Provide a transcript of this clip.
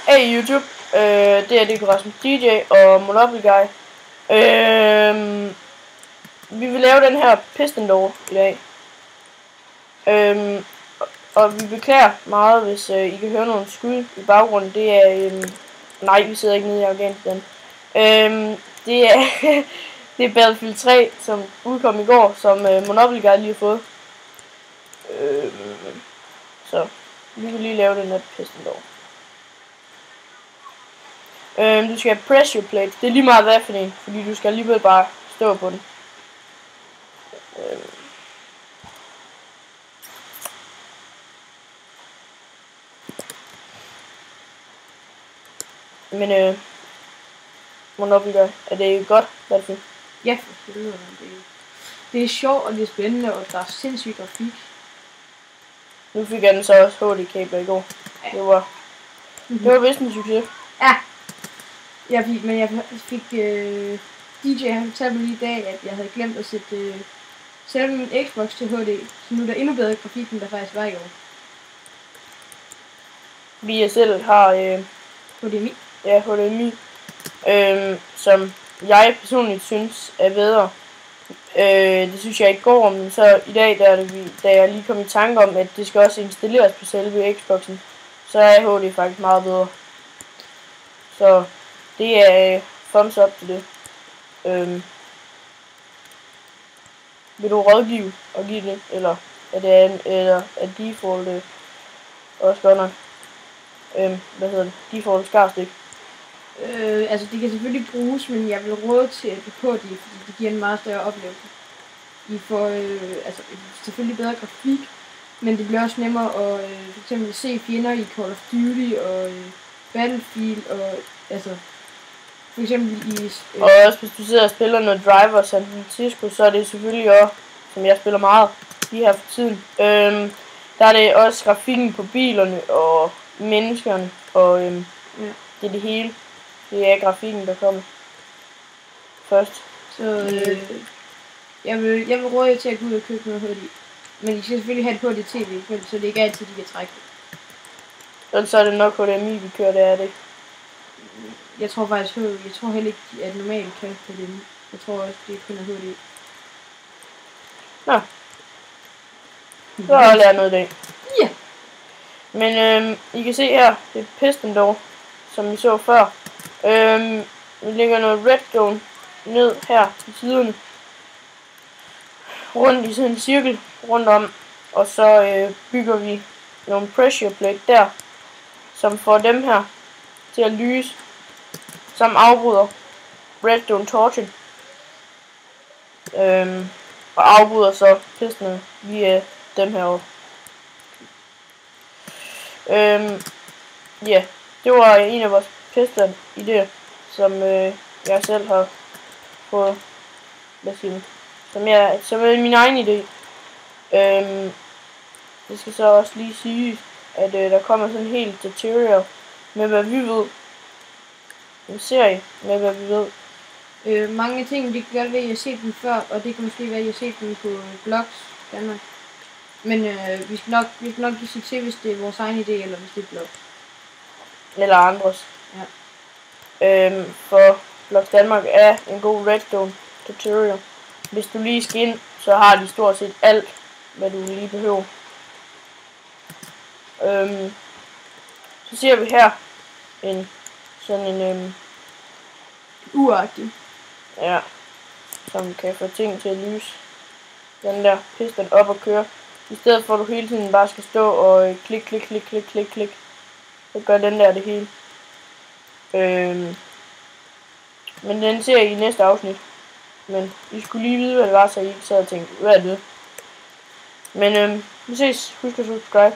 Hey YouTube, det er Dekoration DJ og Monopoly Guy. Vi vil lave den her piston door i dag. Og vi beklager meget, hvis I kan høre nogle skud i baggrunden. Det er nej, vi sidder ikke nede i Afghanistan. Det er det er Battlefield 3, som udkom i går, som Monopoly Guy lige har fået. Så vi vil lige lave den her piston door. Du skal have pressure plate. Det er lige meget hvad for en, fordi du skal alligevel bare stå på den. Men Monopoly Guy, er det godt, Battlefield? Ja, det er sjovt, og det er spændende, og der er sindssygt grafik. Nu fik jeg den så også HD-kabler i går. Ja. Det var vist en succes. Ja. Jeg fik DJ, han fortalte mig lige i dag, at jeg havde glemt at sætte selve min Xbox til HD. Så nu er der endnu bedre grafik, end der faktisk var i år. Vi selv har HDMI. Ja, HDMI. Som jeg personligt synes er bedre. Det synes jeg ikke går, men så i dag, da jeg lige kom i tanke om, at det skal også installeres på selve Xboxen, så er HD faktisk meget bedre. Så det er thumbs up til det. Vil du rådgive og give det, eller er default også godt nok? Hvad hedder det? Default skarpstik. Altså det kan selvfølgelig bruges, men jeg vil råde til at du på det, fordi det giver en meget større oplevelse. I får altså selvfølgelig bedre grafik, men det bliver også nemmere at for eksempel se fjender i Call of Duty og Battlefield og altså for eksempel i og også hvis du sidder og spiller noget Driver San Francisco, så er det selvfølgelig også, som jeg spiller meget lige her for tiden. Der er det også grafikken på bilerne og menneskerne og det er det hele. Det er grafikken, der kommer først. Så jeg vil råde jer til at gå ud og købe noget HD. Men I skal selvfølgelig have det på det tv, så det ikke altid, de kan trække det. Ellers så er det nok HDMI, vi kører, det er det. Jeg tror heller ikke, at normalt kan HDMI. Jeg tror også, det kun er HD. Nå. Så har jeg lært noget i dag. Ja. Men I kan se her, det er piston door, som vi så før. Vi lægger noget redstone ned her til siderne. Rundt i sådan en cirkel rundt om. Og så bygger vi nogle pressure plate der, som får dem her til at lyse, som afbryder redstone torchen. Og afbryder så pistonerne via dem her. Ja, det var en af vores piston idéer, som jeg selv har fået, som er min egen idé. Det skal så også lige sige, at der kommer sådan en helt tutorial med hvad vi ved. En serie med hvad vi ved. Mange ting, det kan godt være, at I har set dem før, og det kan måske være, at I har set dem på blogs Danmark. Men vi skal nok give succes, hvis det er vores egen idé, eller hvis det er blog. Eller andres. Ja. For Blogs Danmark er en god redstone tutorial. Hvis du lige skal ind, så har de stort set alt, hvad du lige behøver. Så ser vi her sådan en Uagtig. Ja, som kan få ting til at lyse. Den der piston op og køre. I stedet for at du hele tiden bare skal stå og klik. Så gør den der det hele. Men den ser I i næste afsnit. Men I skulle lige vide hvad det var, så I ikke sad og tænkte, hvad er det? Men vi ses. Husk at subscribe.